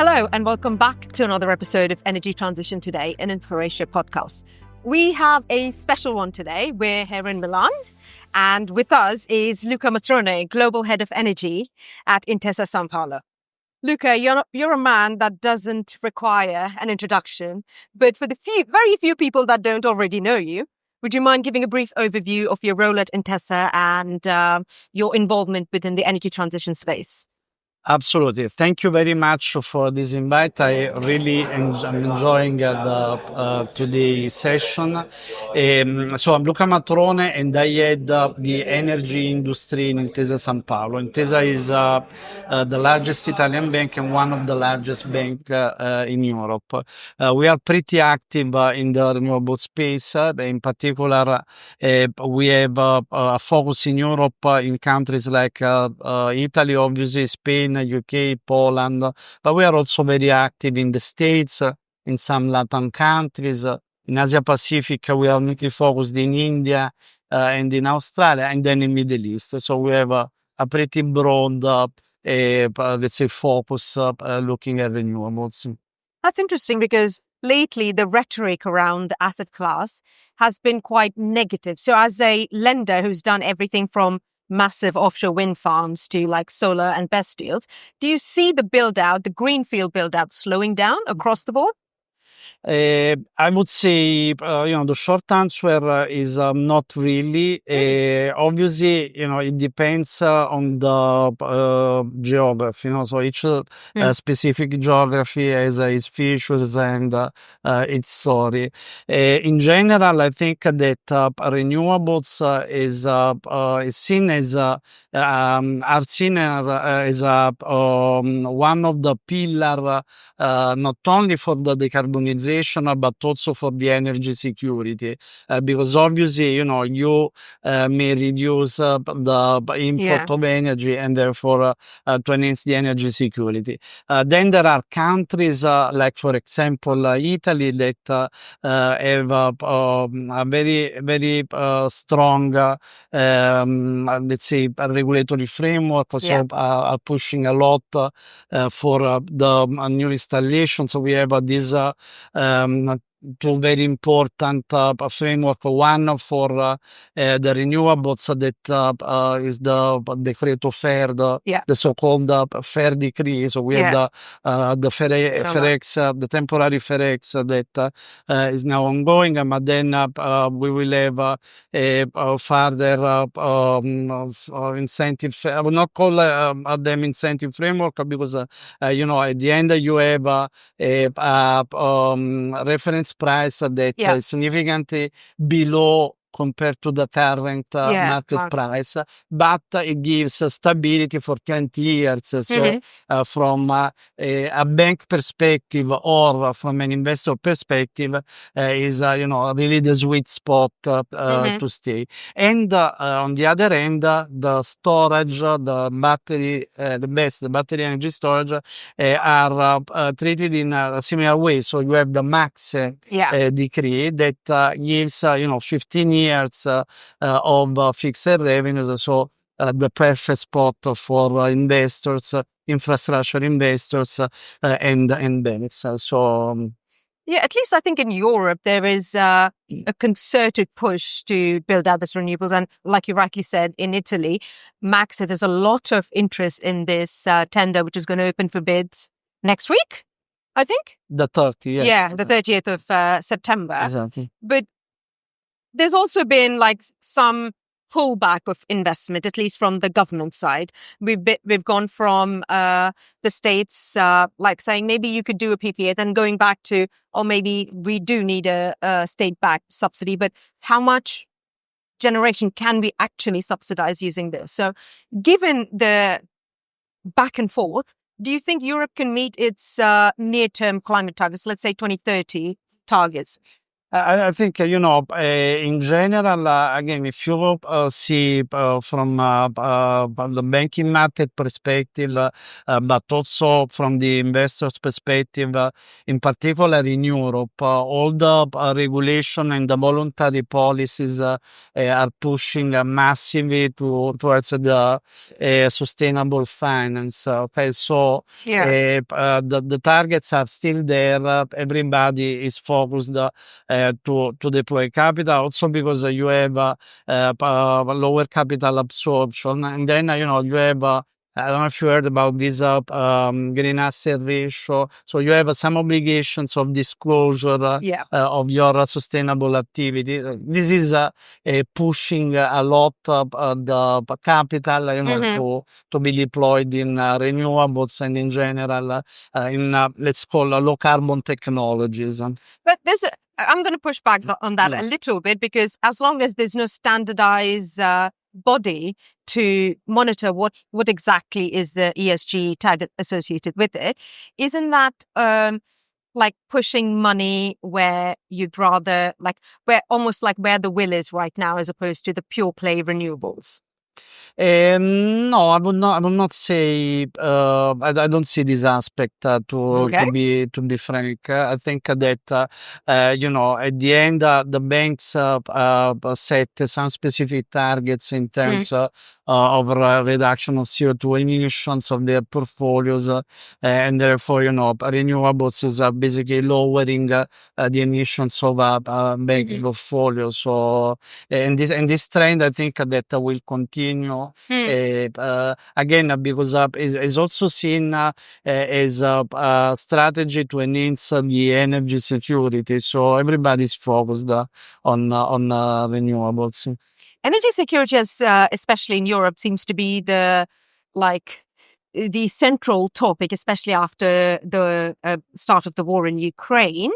Hello, and welcome back to another episode of Energy Transition Today, an Inspiratia podcast. We have a special one today. We're here in Milan, and with us is Luca Matrone, Global Head of Energy at Intesa Sanpaolo. Luca, you're a man that doesn't require an introduction, but for the very few people that don't already know you, would you mind giving a brief overview of your role at Intesa and your involvement within the energy transition space? Absolutely. Thank you very much for this invite. I really am enjoying today's session. So I'm Luca Matrone and I head the energy industry in Intesa Sanpaolo. Intesa is the largest Italian bank and one of the largest banks in Europe. We are pretty active in the renewable space. In particular, we have a focus in Europe in countries like Italy, obviously, Spain, UK, Poland, but we are also very active in the States, in some Latin countries. In Asia Pacific, we are mainly focused in India and in Australia, and then in Middle East. So we have a pretty broad, let's say, focus looking at renewables. That's interesting because lately the rhetoric around the asset class has been quite negative. So as a lender who's done everything from massive offshore wind farms to like solar and BESS deals, do you see the build-out, the greenfield build-out slowing down across the board? I would say, the short answer is not really. Obviously, it depends on the geography. So each specific geography has its features and its story. In general, I think that renewables is seen as are seen as one of the pillar not only for the decarbonization but also for the energy security, because obviously, you may reduce the import of energy and therefore to enhance the energy security. Then there are countries like, for example, Italy that have a very, very strong, let's say, regulatory framework, so are pushing a lot for the new installation. So we have this two very important framework. One for the renewables that is the Decreto FER, the so-called FER decree. So we have the FERX, the temporary FERX that is now ongoing, but then we will have a further incentive. I would not call them incentive framework because at the end you have a reference price that is significantly below compared to the current market price, but it gives stability for 20 years. So from a bank perspective or from an investor perspective is really the sweet spot to stay. And on the other end, the storage, the battery, the battery energy storage are treated in a similar way. So you have the max decree that gives 15 years of fixed revenues, so the perfect spot for investors, infrastructure investors, and banks. At least I think in Europe there is a concerted push to build out this renewables, and like you rightly said, in Italy, Max, there's a lot of interest in this tender, which is going to open for bids next week, I think. The 30th, yes. The 30th of September. Exactly. But there's also been like some pullback of investment, at least from the government side. We've gone from the states like saying maybe you could do a PPA, then going back to, or maybe we do need a state-backed subsidy, but how much generation can we actually subsidize using this? So given the back and forth, do you think Europe can meet its near-term climate targets, let's say 2030 targets? I think, in general, again, if you see from the banking market perspective, but also from the investors' perspective, in particular in Europe, all the regulation and the voluntary policies are pushing massively towards the sustainable finance. Okay, so the targets are still there. Everybody is focused to deploy capital, also because you have lower capital absorption, and then you have I don't know if you heard about this green asset ratio. So you have some obligations of disclosure of your sustainable activity. This is pushing a lot of the capital, to be deployed in renewables and in general in let's call low carbon technologies. But I'm going to push back on that a little bit, because as long as there's no standardized body to monitor what exactly is the ESG tag associated with it, isn't that like pushing money where you'd rather, like where the will is right now, as opposed to the pure play renewables? No, I would not say. I don't see this aspect to be frank. I think that at the end the banks set some specific targets in terms of reduction of CO2 emissions of their portfolios, and therefore renewables is basically lowering the emissions of a banking portfolio. So and this trend, I think that will continue. Again, because is also seen as a strategy to enhance the energy security. So everybody's focused on renewables. Energy security, especially in Europe, seems to be the central topic, especially after the start of the war in Ukraine.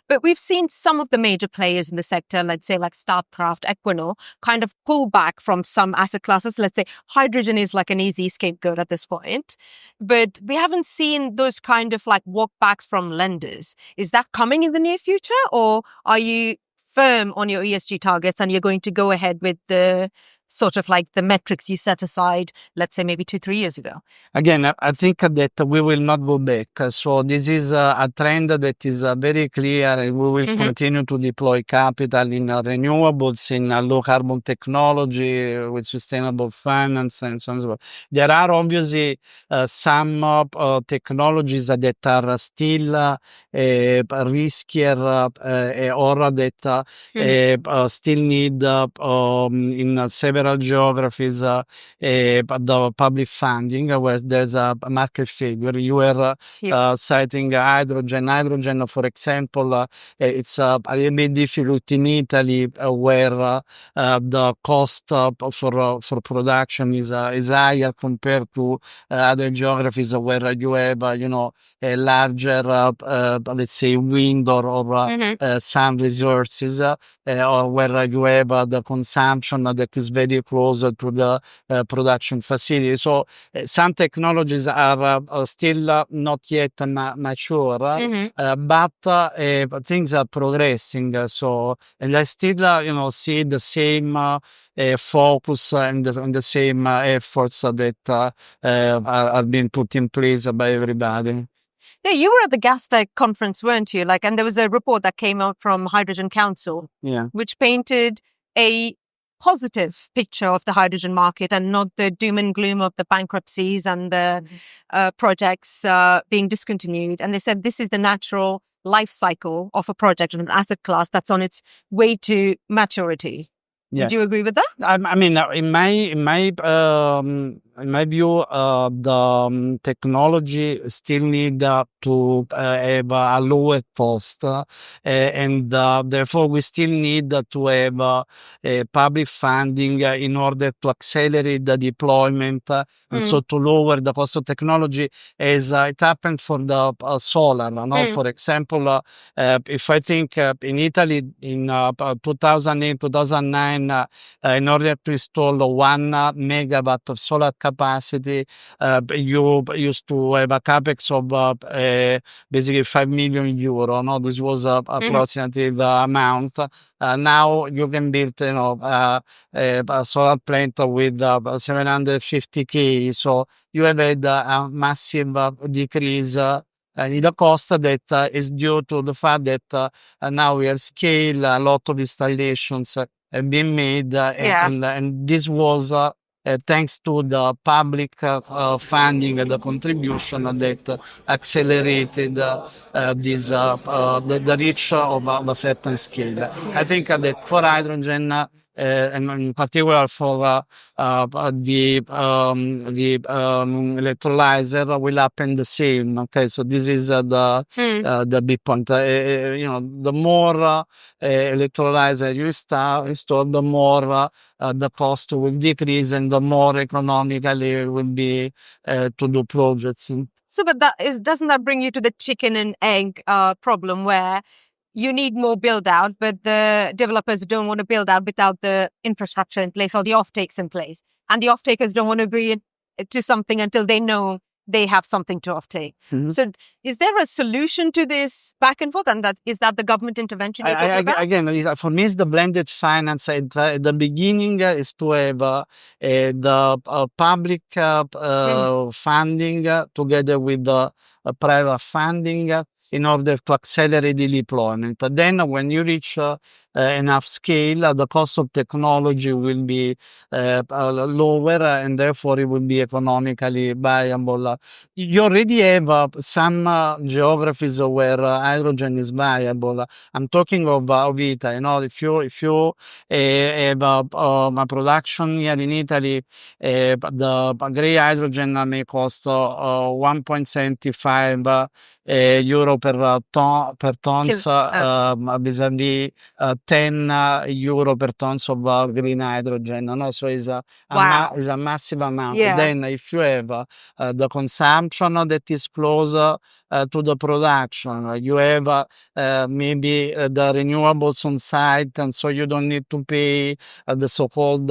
But we've seen some of the major players in the sector, let's say like Statkraft, Equinor, kind of pull back from some asset classes. Let's say hydrogen is like an easy scapegoat at this point. But we haven't seen those kind of like walkbacks from lenders. Is that coming in the near future, or are you firm on your ESG targets and you're going to go ahead with the sort of like the metrics you set aside, let's say maybe 2-3 years ago? Again, I think that we will not go back. So this is a trend that is very clear, and we will continue to deploy capital in renewables, in low carbon technology, with sustainable finance, and so on and so forth. There are obviously some technologies that are still riskier or that still need in several geographies the public funding, where there's a market failure. You were citing hydrogen. Hydrogen, for example, it's a little bit difficult in Italy, where the cost for production is higher compared to other geographies where you have a larger let's say wind or sun resources, or where you have the consumption that is very close to the production facility. So some technologies are still not yet mature, but things are progressing. So, and I still see the same focus and the same efforts that are being put in place by everybody. Yeah, you were at the Gas Tech conference, weren't you? And there was a report that came out from Hydrogen Council, which painted a positive picture of the hydrogen market and not the doom and gloom of the bankruptcies and the projects being discontinued. And they said this is the natural life cycle of a project and an asset class that's on its way to maturity. Would you agree with that? I mean, in my view, the technology still need to have a lower cost, and therefore we still need to have public funding in order to accelerate the deployment, and so to lower the cost of technology, as it happened for the solar. For example, if I think in Italy in 2008, 2009, in order to install 1 megawatt of solar capacity, you used to have a capex of basically 5 million euro. No, this was approximately the amount. Now you can build, a solar plant with 750K. So you have had a massive decrease in the cost that is due to the fact that now we have scale, a lot of installations have been made, and this was thanks to the public funding and the contribution that accelerated the reach of a certain scale. I think that for hydrogen, and in particular for the electrolyzer will happen the same. Okay, so this is the big point. The more electrolyzer you install, the more the cost will decrease and the more economically it will be to do projects. So, but doesn't that bring you to the chicken and egg problem where you need more build out, but the developers don't want to build out without the infrastructure in place or the offtakes in place. And the offtakers don't want to agree to something until they know they have something to offtake. Mm-hmm. So is there a solution to this back and forth? And is that the government intervention you're talking about? Again, for me, it's the blended finance. At the beginning is to have the public funding together with the private funding in order to accelerate the deployment. Then when you reach enough scale, the cost of technology will be lower and therefore it will be economically viable. You already have some geographies where hydrogen is viable. I'm talking of Italy. If you have a production here in Italy, the grey hydrogen may cost 1.75 euro per tons vis-a-vis 10 euro per tons of green hydrogen. So it's a massive amount. Yeah. Then if you have the consumption that is closer to the production, you have maybe the renewables on site, and so you don't need to pay the so-called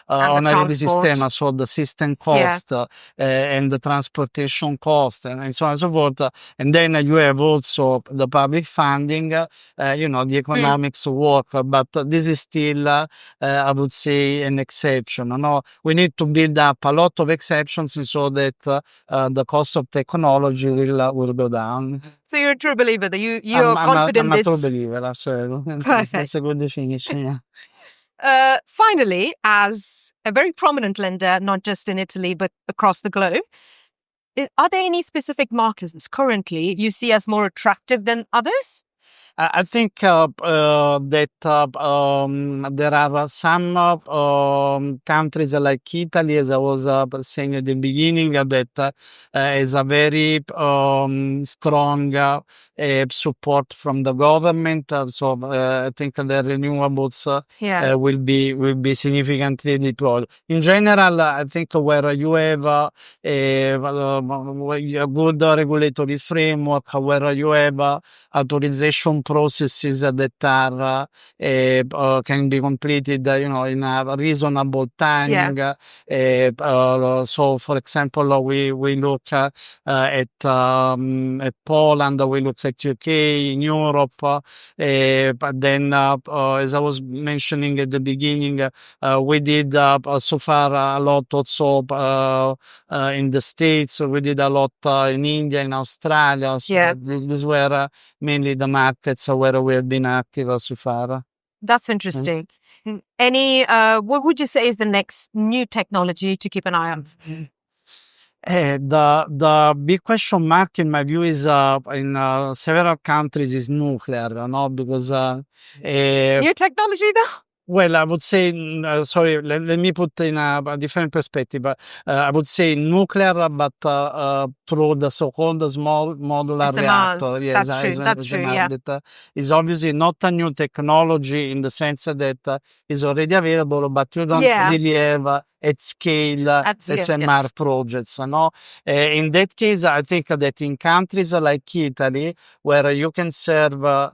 honorary system, so the system cost and the transportation cost and so on and so forth. And then you have also the public funding, the economics work, but this is still, I would say, an exception. We need to build up a lot of exceptions so that the cost of technology will go down. So you're a true believer that you're confident I'm a true believer, absolutely. Perfect. That's a good definition, yeah. Finally, as a very prominent lender, not just in Italy, but across the globe, are there any specific markets currently you see as more attractive than others? I think that there are some countries like Italy, as I was saying at the beginning, that is a very strong support from the government. So I think the renewables will be significantly deployed. In general, I think where you have a good regulatory framework, where you have authorization processes that are can be completed, in a reasonable timing. So, for example, we look at Poland, we look at UK, in Europe, but then, as I was mentioning at the beginning, we did so far a lot also in the States. We did a lot in India, in Australia. So these were mainly the markets where we have been active so far. That's interesting. What would you say is the next new technology to keep an eye on? The big question mark in my view is in several countries is nuclear, because new technology though? Well, I would say, sorry, let me put in a different perspective. I would say nuclear, but through the so-called small modular SMRs. reactor. Yes, that's true, yeah. That is obviously not a new technology in the sense that is already available, but you don't really have at scale SMR projects. In that case, I think that in countries like Italy, where you can serve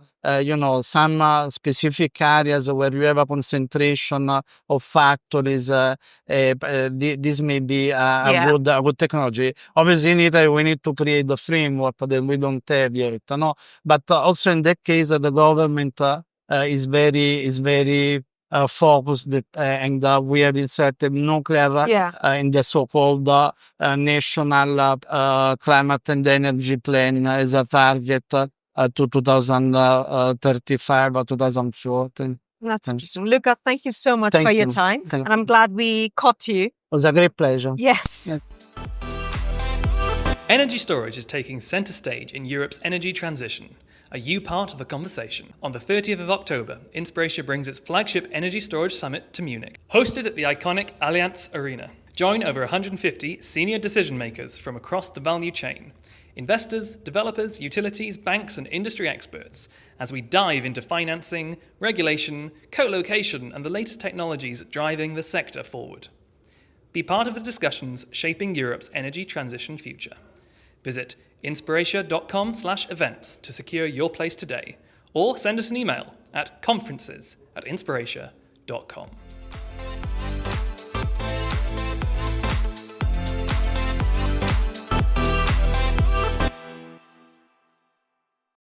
some specific areas where you have a concentration of factories, this may be a good technology. Obviously, in Italy, we need to create the framework that we don't have yet, no? But also in that case, the government is very focused, and we have inserted nuclear in the so-called national climate and energy plan as a target to 2035 or 2040. That's interesting. Luca, thank you so much for your time. And I'm glad we caught you. It was a great pleasure. Yes. Yeah. Energy storage is taking centre stage in Europe's energy transition. Are you part of the conversation? On the 30th of October, Inspiratia brings its flagship energy storage summit to Munich. Hosted at the iconic Allianz Arena. Join over 150 senior decision makers from across the value chain. Investors, developers, utilities, banks and industry experts as we dive into financing, regulation, co-location and the latest technologies driving the sector forward. Be part of the discussions shaping Europe's energy transition future. Visit inspiratia.com/events to secure your place today, or send us an email at conferences@inspiratia.com.